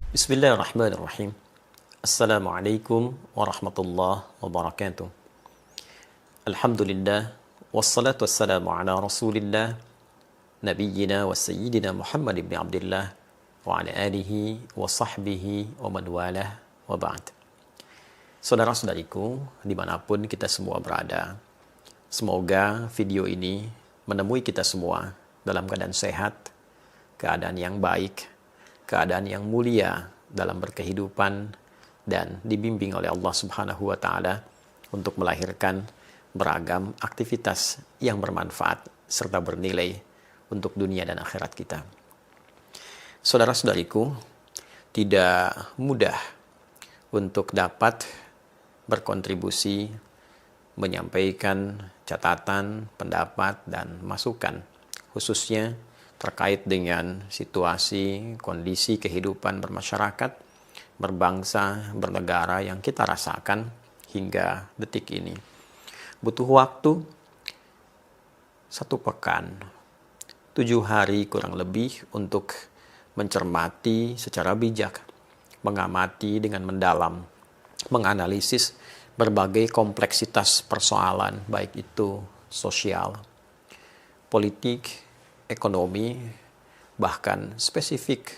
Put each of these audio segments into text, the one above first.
Bismillahirrahmanirrahim. Assalamualaikum warahmatullahi wabarakatuh. Alhamdulillah, wassalatu wassalamu ala rasulillah, nabiyyina wa sayyidina Muhammad ibn Abdullah, wa ala alihi wa sahbihi wa man walah, wa ba'd. Saudara-saudariku, dimanapun kita semua berada, semoga video ini menemui kita semua dalam keadaan sehat, keadaan yang baik, keadaan yang mulia dalam berkehidupan, dan dibimbing oleh Allah Subhanahu wa Ta'ala untuk melahirkan beragam aktivitas yang bermanfaat serta bernilai untuk dunia dan akhirat kita. Saudara-saudariku, tidak mudah untuk dapat berkontribusi, menyampaikan catatan, pendapat, dan masukan, khususnya terkait dengan situasi, kondisi kehidupan bermasyarakat, berbangsa, bernegara yang kita rasakan hingga detik ini. Butuh waktu 1 pekan, 7 hari kurang lebih untuk mencermati secara bijak, mengamati dengan mendalam, menganalisis berbagai kompleksitas persoalan, baik itu sosial, politik, ekonomi, bahkan spesifik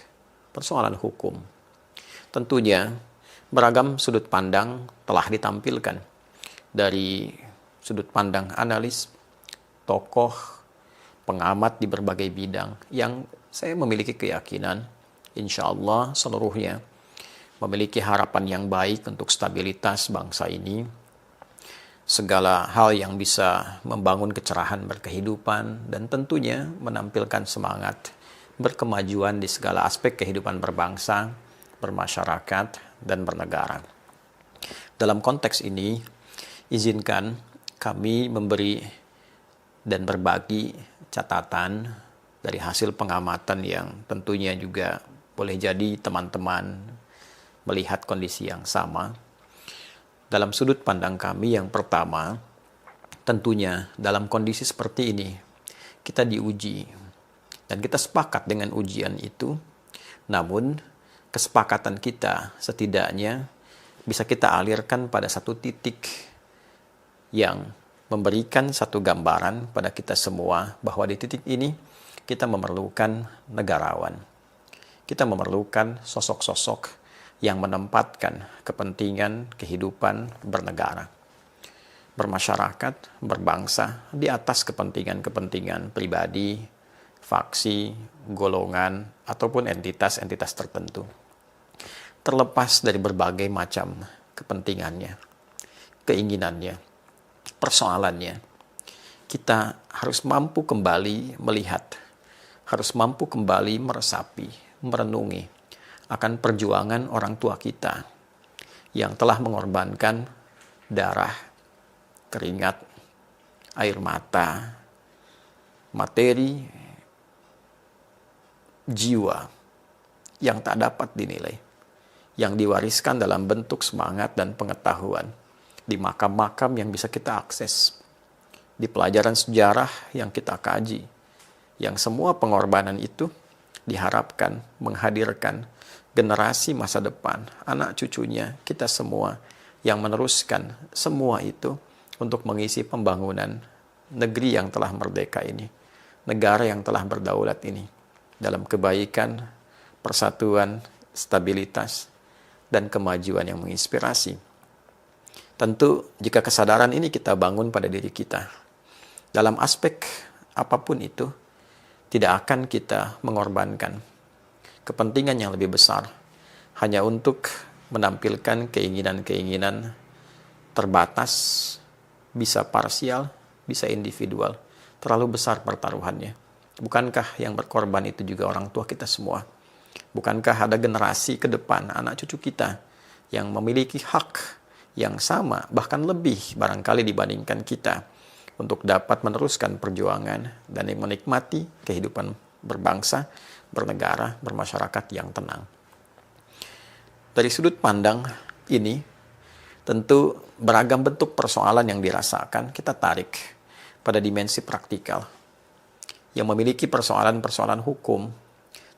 persoalan hukum. Tentunya beragam sudut pandang telah ditampilkan dari sudut pandang analis, tokoh, pengamat di berbagai bidang yang saya memiliki keyakinan insya Allah seluruhnya memiliki harapan yang baik untuk stabilitas bangsa ini, segala hal yang bisa membangun kecerahan berkehidupan, dan tentunya menampilkan semangat berkemajuan di segala aspek kehidupan berbangsa, bermasyarakat, dan bernegara. Dalam konteks ini, izinkan kami memberi dan berbagi catatan dari hasil pengamatan yang tentunya juga boleh jadi teman-teman melihat kondisi yang sama. Dalam sudut pandang kami yang pertama, tentunya dalam kondisi seperti ini, kita diuji. Dan kita sepakat dengan ujian itu, namun kesepakatan kita setidaknya bisa kita alirkan pada satu titik yang memberikan satu gambaran pada kita semua bahwa di titik ini kita memerlukan negarawan. Kita memerlukan sosok-sosok yang menempatkan kepentingan kehidupan bernegara, bermasyarakat, berbangsa di atas kepentingan-kepentingan pribadi, faksi, golongan, ataupun entitas-entitas tertentu. Terlepas dari berbagai macam kepentingannya, keinginannya, persoalannya, kita harus mampu kembali melihat, harus mampu kembali meresapi, merenungi akan perjuangan orang tua kita yang telah mengorbankan darah, keringat, air mata, materi, jiwa yang tak dapat dinilai, yang diwariskan dalam bentuk semangat dan pengetahuan di makam-makam yang bisa kita akses, di pelajaran sejarah yang kita kaji, yang semua pengorbanan itu diharapkan menghadirkan generasi masa depan, anak cucunya, kita semua yang meneruskan semua itu untuk mengisi pembangunan negeri yang telah merdeka ini, negara yang telah berdaulat ini, dalam kebaikan, persatuan, stabilitas, dan kemajuan yang menginspirasi. Tentu jika kesadaran ini kita bangun pada diri kita, dalam aspek apapun itu, tidak akan kita mengorbankan kepentingan yang lebih besar hanya untuk menampilkan keinginan-keinginan terbatas, bisa parsial, bisa individual. Terlalu besar pertaruhannya. Bukankah yang berkorban itu juga orang tua kita semua? Bukankah ada generasi ke depan, anak cucu kita, yang memiliki hak yang sama, bahkan lebih barangkali dibandingkan kita, untuk dapat meneruskan perjuangan dan menikmati kehidupan berbangsa, bernegara, bermasyarakat yang tenang. Dari sudut pandang ini, tentu beragam bentuk persoalan yang dirasakan kita tarik pada dimensi praktikal. Yang memiliki persoalan-persoalan hukum,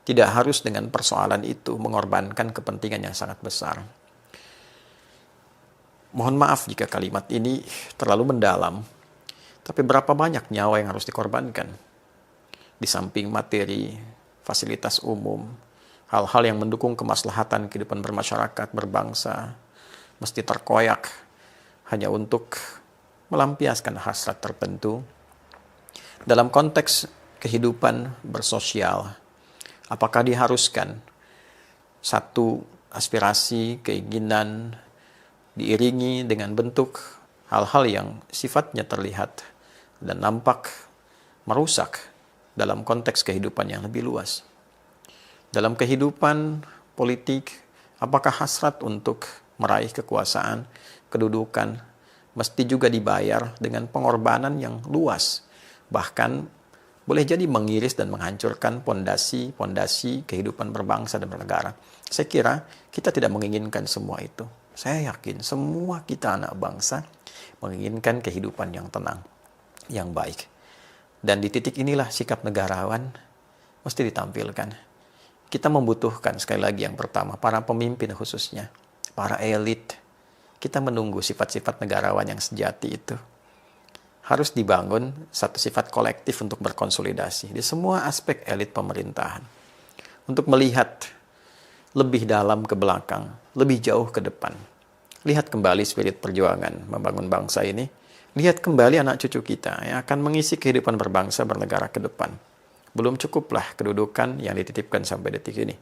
Tidak harus dengan persoalan itu mengorbankan kepentingan yang sangat besar. Mohon maaf jika kalimat ini terlalu mendalam, tapi berapa banyak nyawa yang harus dikorbankan? Di samping materi, fasilitas umum, hal-hal yang mendukung kemaslahatan kehidupan bermasyarakat, berbangsa, mesti terkoyak hanya untuk melampiaskan hasrat tertentu. Dalam konteks kehidupan bersosial, apakah diharuskan satu aspirasi, keinginan diiringi dengan bentuk hal-hal yang sifatnya terlihat dan nampak merusak dalam konteks kehidupan yang lebih luas? Dalam kehidupan politik, apakah hasrat untuk meraih kekuasaan, kedudukan, mesti juga dibayar dengan pengorbanan yang luas, bahkan boleh jadi mengiris dan menghancurkan pondasi kehidupan berbangsa dan bernegara? Saya kira kita tidak menginginkan semua itu. Saya yakin semua kita anak bangsa menginginkan kehidupan yang tenang, yang baik. Dan di titik inilah sikap negarawan mesti ditampilkan. Kita membutuhkan, sekali lagi yang pertama, para pemimpin khususnya, para elit. Kita menunggu sifat-sifat negarawan yang sejati itu. Harus dibangun satu sifat kolektif untuk berkonsolidasi di semua aspek elit pemerintahan. Untuk melihat lebih dalam ke belakang, lebih jauh ke depan. Lihat kembali spirit perjuangan membangun bangsa ini. Lihat kembali anak cucu kita yang akan mengisi kehidupan berbangsa bernegara ke depan. Belum cukuplah kedudukan yang dititipkan sampai detik ini.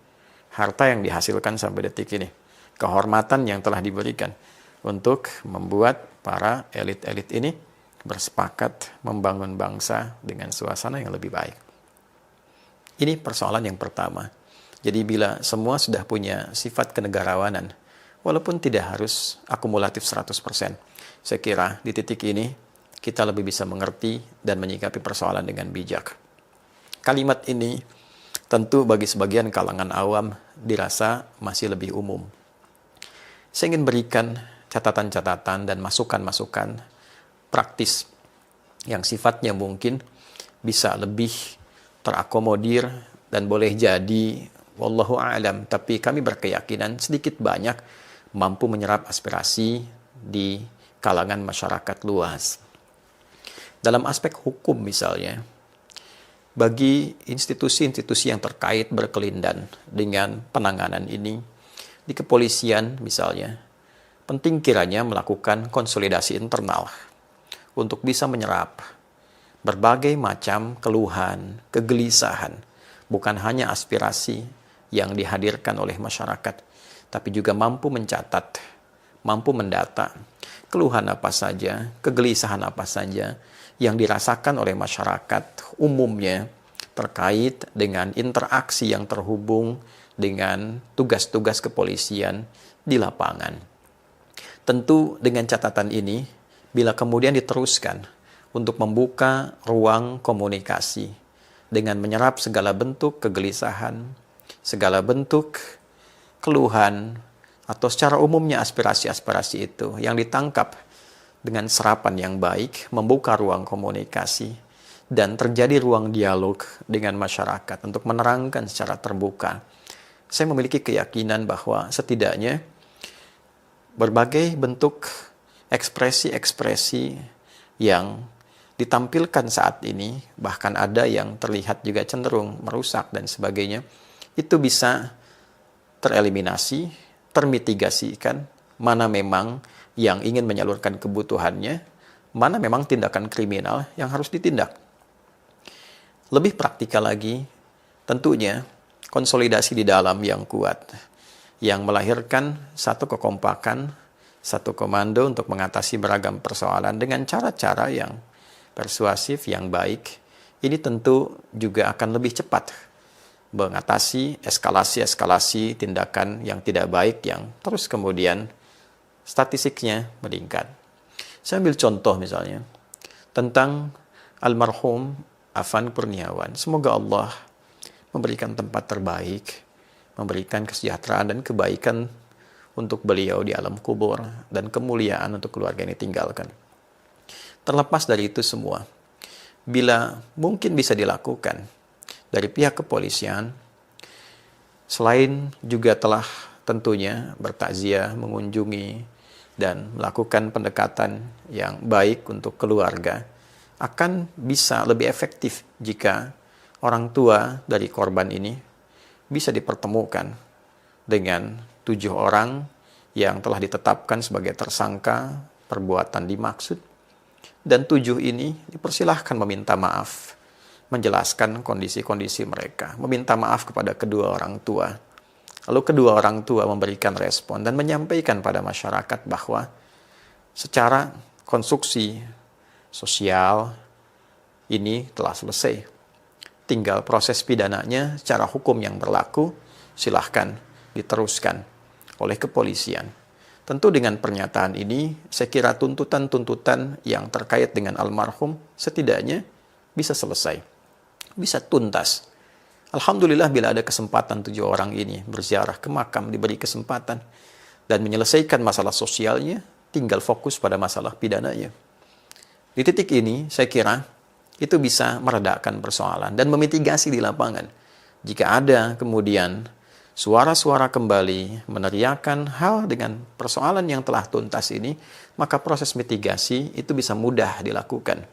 Harta yang dihasilkan sampai detik ini. Kehormatan yang telah diberikan untuk membuat para elit-elit ini bersepakat membangun bangsa dengan suasana yang lebih baik. Ini persoalan yang pertama. Jadi bila semua sudah punya sifat kenegarawanan, walaupun tidak harus akumulatif 100%, saya kira di titik ini kita lebih bisa mengerti dan menyikapi persoalan dengan bijak. Kalimat ini tentu bagi sebagian kalangan awam dirasa masih lebih umum. Saya ingin berikan catatan-catatan dan masukan-masukan praktis yang sifatnya mungkin bisa lebih terakomodir dan boleh jadi wallahu a'lam, tapi kami berkeyakinan sedikit banyak mampu menyerap aspirasi di kalangan masyarakat luas. Dalam aspek hukum misalnya, bagi institusi-institusi yang terkait berkelindan dengan penanganan ini, di kepolisian misalnya, penting kiranya melakukan konsolidasi internal untuk bisa menyerap berbagai macam keluhan, kegelisahan, bukan hanya aspirasi yang dihadirkan oleh masyarakat, tapi juga mampu mencatat, mampu mendata keluhan apa saja, kegelisahan apa saja yang dirasakan oleh masyarakat umumnya terkait dengan interaksi yang terhubung dengan tugas-tugas kepolisian di lapangan. Tentu dengan catatan ini, bila kemudian diteruskan untuk membuka ruang komunikasi dengan menyerap segala bentuk kegelisahan, segala bentuk keluhan, atau secara umumnya aspirasi-aspirasi itu yang ditangkap dengan serapan yang baik, membuka ruang komunikasi, dan terjadi ruang dialog dengan masyarakat untuk menerangkan secara terbuka. Saya memiliki keyakinan bahwa setidaknya berbagai bentuk ekspresi-ekspresi yang ditampilkan saat ini, bahkan ada yang terlihat juga cenderung merusak dan sebagainya, itu bisa tereliminasi, termitigasikan, mana memang yang ingin menyalurkan kebutuhannya, mana memang tindakan kriminal yang harus ditindak. Lebih praktikal lagi, tentunya konsolidasi di dalam yang kuat, yang melahirkan satu kekompakan, satu komando untuk mengatasi beragam persoalan dengan cara-cara yang persuasif, yang baik. Ini tentu juga akan lebih cepat mengatasi eskalasi-eskalasi tindakan yang tidak baik yang terus kemudian statistiknya meningkat. Saya ambil contoh misalnya tentang almarhum Afan Kurniawan. Semoga Allah memberikan tempat terbaik, memberikan kesejahteraan dan kebaikan untuk beliau di alam kubur dan kemuliaan untuk keluarga yang ditinggalkan. Terlepas dari itu semua, bila mungkin bisa dilakukan dari pihak kepolisian Selain juga telah tentunya bertakziah, mengunjungi, dan melakukan pendekatan yang baik untuk keluarga, akan bisa lebih efektif jika orang tua dari korban ini bisa dipertemukan dengan 7 orang yang telah ditetapkan sebagai tersangka perbuatan dimaksud, dan 7 ini dipersilahkan meminta maaf, menjelaskan kondisi-kondisi mereka, meminta maaf kepada kedua orang tua. Lalu kedua orang tua memberikan respon dan menyampaikan pada masyarakat bahwa secara konstruksi sosial ini telah selesai. Tinggal proses pidananya secara hukum yang berlaku, silahkan diteruskan oleh kepolisian. Tentu dengan pernyataan ini, saya kira tuntutan-tuntutan yang terkait dengan almarhum setidaknya bisa selesai, bisa tuntas. Alhamdulillah bila ada kesempatan 7 orang ini berziarah ke makam, diberi kesempatan dan menyelesaikan masalah sosialnya, tinggal fokus pada masalah pidananya. Di titik ini, saya kira itu bisa meredakan persoalan dan memitigasi di lapangan. Jika ada kemudian suara-suara kembali meneriakan hal dengan persoalan yang telah tuntas ini, maka proses mitigasi itu bisa mudah dilakukan.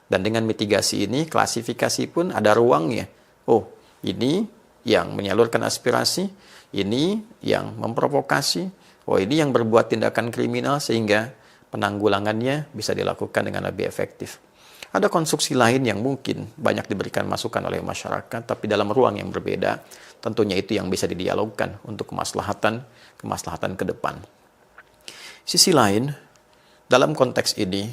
Dan dengan mitigasi ini, klasifikasi pun ada ruangnya. Oh, ini yang menyalurkan aspirasi, ini yang memprovokasi, oh ini yang berbuat tindakan kriminal, sehingga penanggulangannya bisa dilakukan dengan lebih efektif. Ada konstruksi lain yang mungkin banyak diberikan masukan oleh masyarakat, tapi dalam ruang yang berbeda. Tentunya itu yang bisa didialogkan untuk kemaslahatan ke depan. Sisi lain, dalam konteks ini,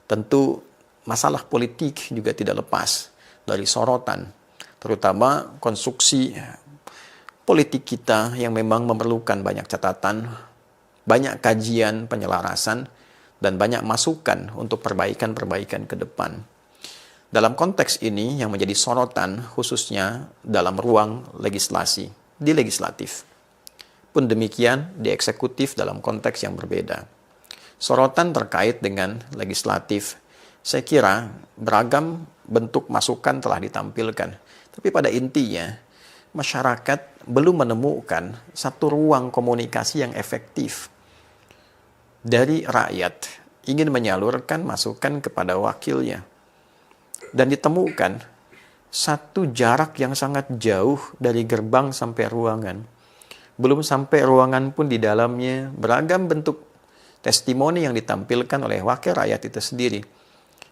tentu masalah politik juga tidak lepas dari sorotan, terutama konstruksi politik kita yang memang memerlukan banyak catatan, banyak kajian, penyelarasan, dan banyak masukan untuk perbaikan-perbaikan ke depan. Dalam konteks ini yang menjadi sorotan khususnya dalam ruang legislasi, di legislatif. Pun demikian di eksekutif dalam konteks yang berbeda. Sorotan terkait dengan legislatif, saya kira beragam bentuk masukan telah ditampilkan. Tapi pada intinya, masyarakat belum menemukan satu ruang komunikasi yang efektif dari rakyat ingin menyalurkan masukan kepada wakilnya. Dan ditemukan satu jarak yang sangat jauh dari gerbang sampai ruangan. Belum sampai ruangan pun di dalamnya beragam bentuk testimoni yang ditampilkan oleh wakil rakyat itu sendiri.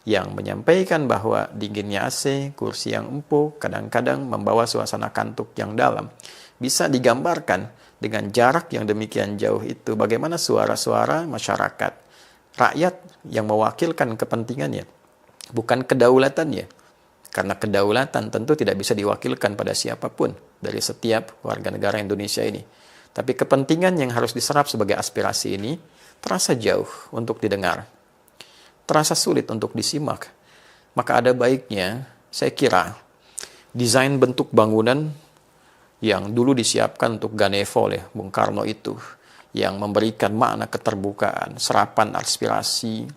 Yang menyampaikan bahwa dinginnya AC, kursi yang empuk, kadang-kadang membawa suasana kantuk yang dalam. Bisa digambarkan dengan jarak yang demikian jauh itu, bagaimana suara-suara masyarakat, rakyat yang mewakilkan kepentingannya, bukan kedaulatannya. Karena kedaulatan tentu tidak bisa diwakilkan pada siapapun dari setiap warga negara Indonesia ini. Tapi kepentingan yang harus diserap sebagai aspirasi ini terasa jauh untuk didengar, terasa sulit untuk disimak. Maka ada baiknya, saya kira, desain bentuk bangunan yang dulu disiapkan untuk Ganevo oleh Bung Karno itu, yang memberikan makna keterbukaan, serapan aspirasi,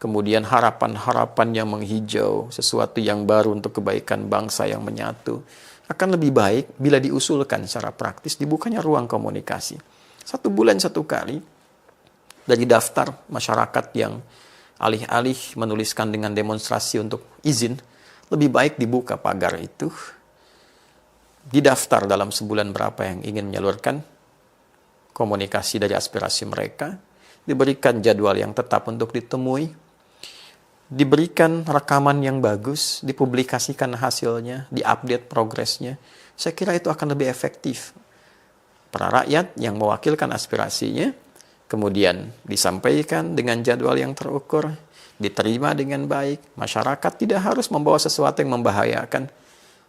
kemudian harapan-harapan yang menghijau, sesuatu yang baru untuk kebaikan bangsa yang menyatu, akan lebih baik bila diusulkan secara praktis, dibukanya ruang komunikasi. 1 bulan 1 kali, dari daftar masyarakat yang alih-alih menuliskan dengan demonstrasi untuk izin, lebih baik dibuka pagar itu, didaftar dalam sebulan berapa yang ingin menyalurkan komunikasi dari aspirasi mereka, diberikan jadwal yang tetap untuk ditemui, diberikan rekaman yang bagus, dipublikasikan hasilnya, diupdate progresnya. Saya kira itu akan lebih efektif. Para rakyat yang mewakilkan aspirasinya, kemudian disampaikan dengan jadwal yang terukur, diterima dengan baik. Masyarakat tidak harus membawa sesuatu yang membahayakan,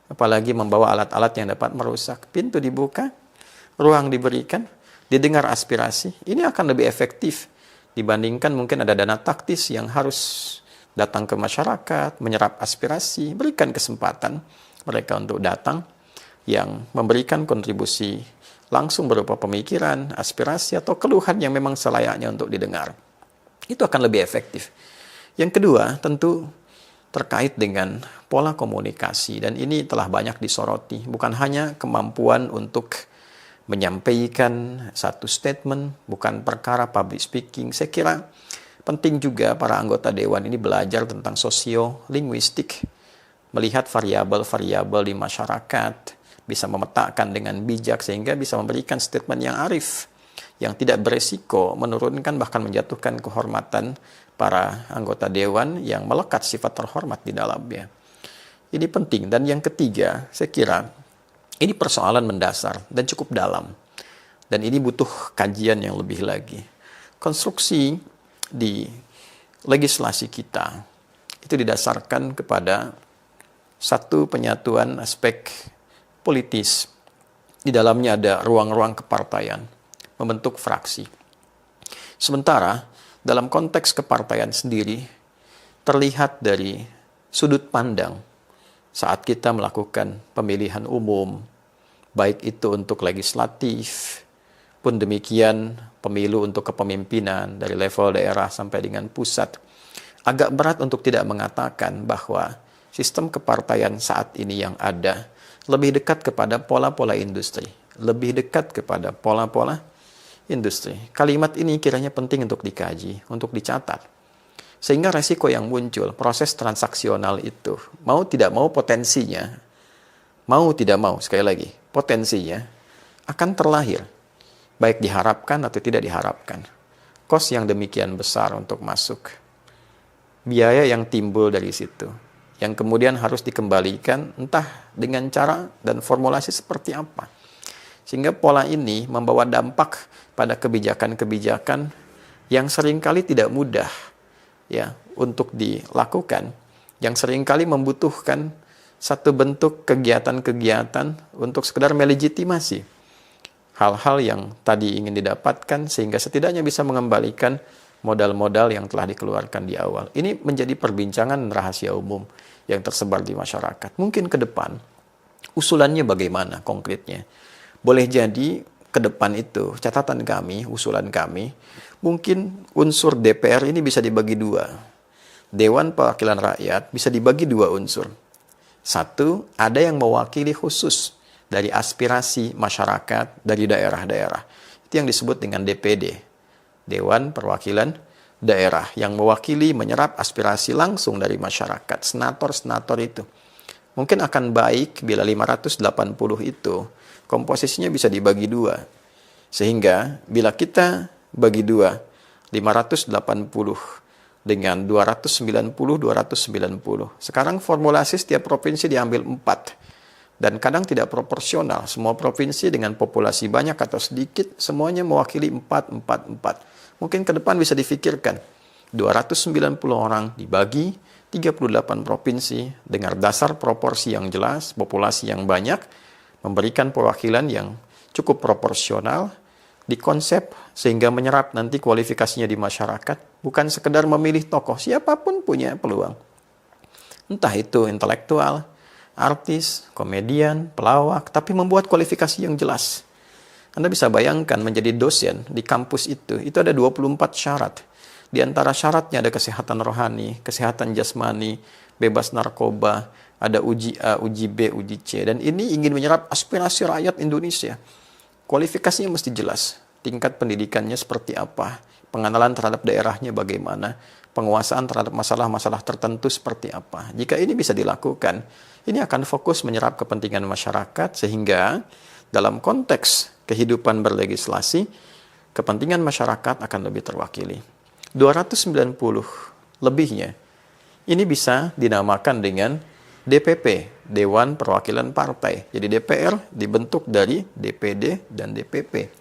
apalagi membawa alat-alat yang dapat merusak. Pintu dibuka, ruang diberikan, didengar aspirasi. Ini akan lebih efektif dibandingkan mungkin ada dana taktis yang harus datang ke masyarakat, menyerap aspirasi, berikan kesempatan mereka untuk datang, yang memberikan kontribusi langsung berupa pemikiran, aspirasi, atau keluhan yang memang selayaknya untuk didengar. Itu akan lebih efektif. Yang kedua, tentu terkait dengan pola komunikasi, dan ini telah banyak disoroti. Bukan hanya kemampuan untuk menyampaikan satu statement, bukan perkara public speaking. Saya kira penting juga para anggota dewan ini belajar tentang sosiolinguistik, melihat variabel-variabel di masyarakat, bisa memetakan dengan bijak sehingga bisa memberikan statement yang arif, yang tidak beresiko menurunkan bahkan menjatuhkan kehormatan para anggota dewan yang melekat sifat terhormat di dalamnya. Ini penting. Dan yang ketiga, saya kira ini persoalan mendasar dan cukup dalam. Dan ini butuh kajian yang lebih lagi. Konstruksi di legislasi kita itu didasarkan kepada satu penyatuan aspek politis. Di dalamnya ada ruang-ruang kepartaian, membentuk fraksi. Sementara dalam konteks kepartaian sendiri terlihat dari sudut pandang saat kita melakukan pemilihan umum, baik itu untuk legislatif, pun demikian pemilu untuk kepemimpinan dari level daerah sampai dengan pusat. Agak berat untuk tidak mengatakan bahwa sistem kepartaian saat ini yang ada lebih dekat kepada pola-pola industri, lebih dekat kepada pola-pola industri. Kalimat ini kiranya penting untuk dikaji, untuk dicatat. Sehingga resiko yang muncul, proses transaksional itu, mau tidak mau potensinya, mau tidak mau, sekali lagi, potensinya akan terlahir, baik diharapkan atau tidak diharapkan. Kos yang demikian besar untuk masuk, biaya yang timbul dari situ, yang kemudian harus dikembalikan entah dengan cara dan formulasi seperti apa. Sehingga pola ini membawa dampak pada kebijakan-kebijakan yang seringkali tidak mudah ya untuk dilakukan, yang seringkali membutuhkan satu bentuk kegiatan-kegiatan untuk sekedar melegitimasi hal-hal yang tadi ingin didapatkan, sehingga setidaknya bisa mengembalikan modal-modal yang telah dikeluarkan di awal. Ini menjadi perbincangan rahasia umum yang tersebar di masyarakat. Mungkin ke depan usulannya bagaimana konkretnya? Boleh jadi ke depan itu catatan kami, usulan kami, mungkin unsur DPR ini bisa dibagi dua. Dewan Perwakilan Rakyat bisa dibagi dua unsur. Satu, ada yang mewakili khusus dari aspirasi masyarakat dari daerah-daerah. Itu yang disebut dengan DPD, Dewan Perwakilan Daerah, yang mewakili menyerap aspirasi langsung dari masyarakat, senator-senator itu. Mungkin akan baik bila 580 itu komposisinya bisa dibagi dua. Sehingga bila kita bagi dua, 580 dengan 290. Sekarang formulasi setiap provinsi diambil 4. Dan kadang tidak proporsional. Semua provinsi dengan populasi banyak atau sedikit, semuanya mewakili 4. Mungkin ke depan bisa difikirkan. 290 orang dibagi 38 provinsi dengan dasar proporsi yang jelas, populasi yang banyak, memberikan perwakilan yang cukup proporsional, dikonsep sehingga menyerap nanti kualifikasinya di masyarakat, bukan sekedar memilih tokoh, siapapun punya peluang. Entah itu intelektual, artis, komedian, pelawak, tapi membuat kualifikasi yang jelas. Anda bisa bayangkan menjadi dosen di kampus itu ada 24 syarat. Di antara syaratnya ada kesehatan rohani, kesehatan jasmani, bebas narkoba, ada uji A, uji B, uji C. Dan ini ingin menyerap aspirasi rakyat Indonesia. Kualifikasinya mesti jelas. Tingkat pendidikannya seperti apa, pengenalan terhadap daerahnya bagaimana, penguasaan terhadap masalah-masalah tertentu seperti apa. Jika ini bisa dilakukan, ini akan fokus menyerap kepentingan masyarakat, sehingga dalam konteks kehidupan berlegislasi, kepentingan masyarakat akan lebih terwakili. 290 lebihnya, ini bisa dinamakan dengan DPP, Dewan Perwakilan Partai. Jadi DPR dibentuk dari DPD dan DPP.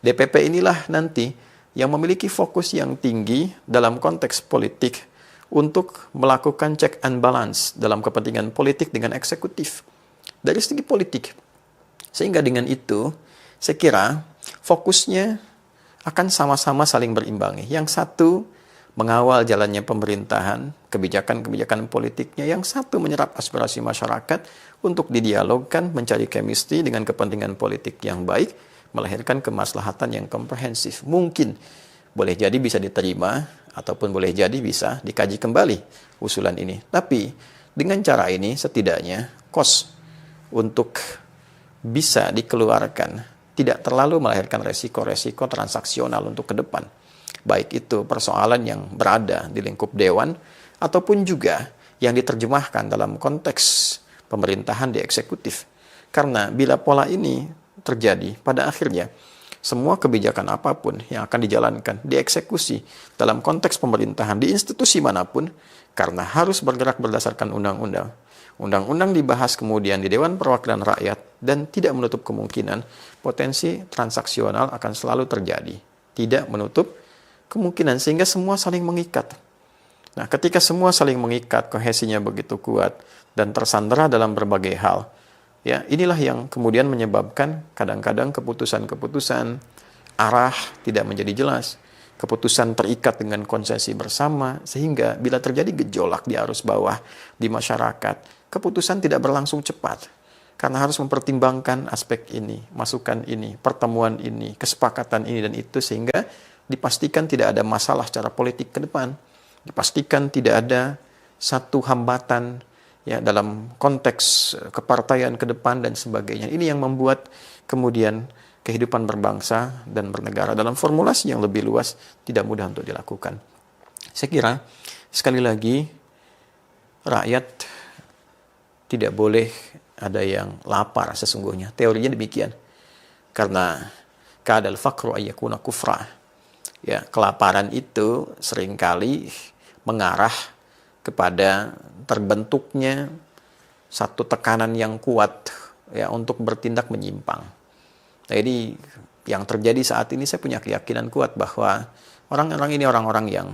DPP inilah nanti yang memiliki fokus yang tinggi dalam konteks politik untuk melakukan check and balance dalam kepentingan politik dengan eksekutif dari segi politik. Sehingga dengan itu, saya kira fokusnya akan sama-sama saling berimbangi. Yang satu mengawal jalannya pemerintahan, kebijakan-kebijakan politiknya. Yang satu menyerap aspirasi masyarakat untuk didialogkan, mencari chemistry dengan kepentingan politik yang baik, melahirkan kemaslahatan yang komprehensif. Mungkin boleh jadi bisa diterima ataupun boleh jadi bisa dikaji kembali usulan ini. Tapi dengan cara ini setidaknya kos untuk bisa dikeluarkan tidak terlalu melahirkan resiko-resiko transaksional untuk ke depan. Baik itu persoalan yang berada di lingkup dewan ataupun juga yang diterjemahkan dalam konteks pemerintahan di eksekutif. Karena bila pola ini terjadi, pada akhirnya semua kebijakan apapun yang akan dijalankan, dieksekusi dalam konteks pemerintahan di institusi manapun, karena harus bergerak berdasarkan undang-undang. Undang-undang dibahas kemudian di Dewan Perwakilan Rakyat dan tidak menutup kemungkinan potensi transaksional akan selalu terjadi. Tidak menutup kemungkinan sehingga semua saling mengikat. Nah, ketika semua saling mengikat, kohesinya begitu kuat dan tersandera dalam berbagai hal, ya inilah yang kemudian menyebabkan kadang-kadang keputusan-keputusan arah tidak menjadi jelas. Keputusan terikat dengan konsesi bersama, sehingga bila terjadi gejolak di arus bawah di masyarakat, keputusan tidak berlangsung cepat. Karena harus mempertimbangkan aspek ini, masukan ini, pertemuan ini, kesepakatan ini dan itu, sehingga dipastikan tidak ada masalah secara politik ke depan. Dipastikan tidak ada satu hambatan ya dalam konteks kepartaian ke depan dan sebagainya. Ini yang membuat kemudian kehidupan berbangsa dan bernegara dalam formulasi yang lebih luas tidak mudah untuk dilakukan. Saya kira sekali lagi rakyat tidak boleh ada yang lapar sesungguhnya. Teorinya demikian. Karena kadal faqru ayyakuna kufra. Ya, kelaparan itu seringkali mengarah kepada terbentuknya satu tekanan yang kuat ya untuk bertindak menyimpang. Jadi yang terjadi saat ini saya punya keyakinan kuat bahwa orang-orang ini orang-orang yang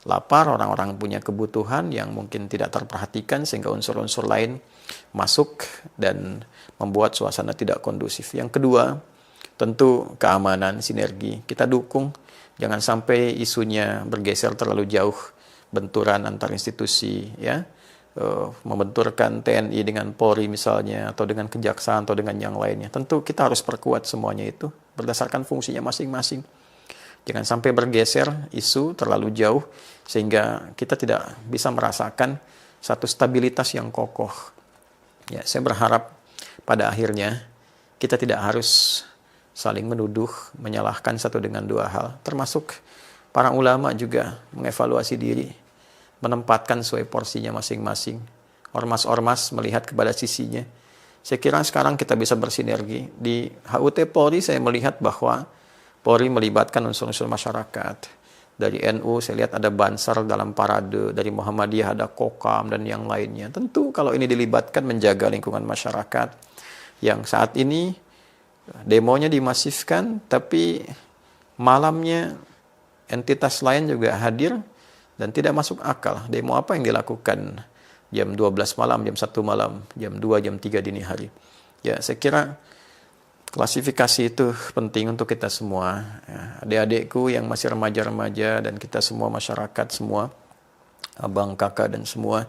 lapar, orang-orang punya kebutuhan yang mungkin tidak terperhatikan sehingga unsur-unsur lain masuk dan membuat suasana tidak kondusif. Yang kedua, tentu keamanan, sinergi. Kita dukung jangan sampai isunya bergeser terlalu jauh, benturan antar institusi ya. Membenturkan TNI dengan Polri misalnya, atau dengan kejaksaan atau dengan yang lainnya. Tentu kita harus perkuat semuanya itu berdasarkan fungsinya masing-masing. Jangan sampai bergeser isu terlalu jauh sehingga kita tidak bisa merasakan satu stabilitas yang kokoh. Ya, saya berharap pada akhirnya kita tidak harus saling menuduh, menyalahkan satu dengan dua hal. Termasuk para ulama juga mengevaluasi diri, menempatkan sesuai porsinya masing-masing. Ormas-ormas melihat kepada sisinya. Saya kira sekarang kita bisa bersinergi. Di HUT Polri saya melihat bahwa Polri melibatkan unsur-unsur masyarakat. Dari NU saya lihat ada Bansar dalam parade, dari Muhammadiyah ada Kokam dan yang lainnya. Tentu kalau ini dilibatkan menjaga lingkungan masyarakat yang saat ini demonya dimasifkan, tapi malamnya entitas lain juga hadir. Dan tidak masuk akal. Demo apa yang dilakukan jam 12 malam, jam 1 malam, jam 2, jam 3 dini hari. Ya, saya kira klasifikasi itu penting untuk kita semua. Ya, adik-adikku yang masih remaja-remaja dan kita semua masyarakat, semua abang, kakak dan semua,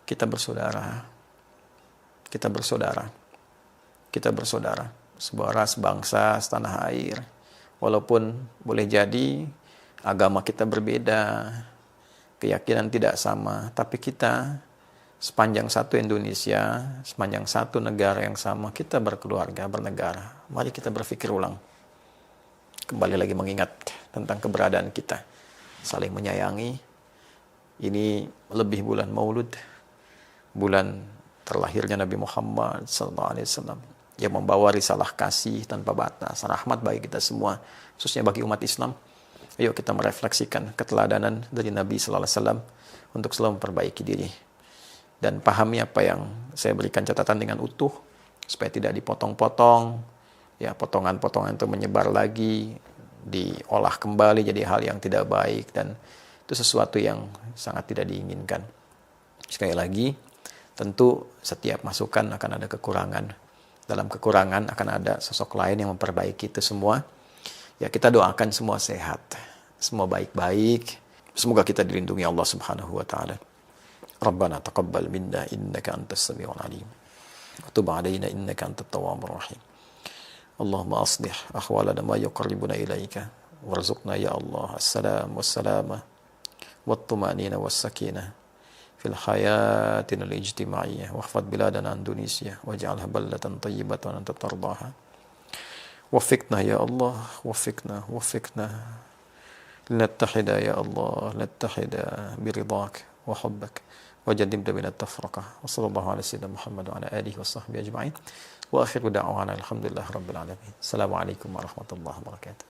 kita bersaudara. Kita bersaudara. Kita bersaudara. Sebuah ras, bangsa, setanah air. Walaupun boleh jadi agama kita berbeda, keyakinan tidak sama, tapi kita sepanjang satu Indonesia, sepanjang satu negara yang sama, kita berkeluarga, bernegara. Mari kita berpikir ulang. Kembali lagi mengingat tentang keberadaan kita. Saling menyayangi. Ini lebih bulan Maulud, bulan terlahirnya Nabi Muhammad SAW, yang membawa risalah kasih tanpa batas, rahmat bagi kita semua, khususnya bagi umat Islam. Ayo kita merefleksikan keteladanan dari Nabi Sallallahu Alaihi Wasallam untuk selalu memperbaiki diri dan pahami apa yang saya berikan catatan dengan utuh supaya tidak dipotong-potong, ya potongan-potongan itu menyebar lagi, diolah kembali jadi hal yang tidak baik dan itu sesuatu yang sangat tidak diinginkan. Sekali lagi, tentu setiap masukan akan ada kekurangan. Dalam kekurangan akan ada sosok lain yang memperbaiki itu semua. Ya, kita doakan semua sehat, semua baik-baik. Semoga kita dilindungi Allah Subhanahu wa taala. Rabbana taqabbal minna innaka antas samiul alim. Wa tub 'alaina innaka antat tawwabur rahim. Allahumma aslih ahwalana ma yuqarribuna ilaika warzuqna ya Allah as-salam was-salama والطمأنينة والسكينة في حياتنا الاجتماعية، واحفظ بلادنا أندونيسيا واجعلها بلدة طيبة أنت ترضاها. وفقنا يا الله، وفقنا لنتحد يا الله، نتحد برضاك وحبك وجنبنا من التفرقة. وصلى الله على سيدنا محمد وعلى آله وصحبه أجمعين، وآخر دعوانا الحمد لله رب العالمين. السلام عليكم ورحمة الله وبركاته.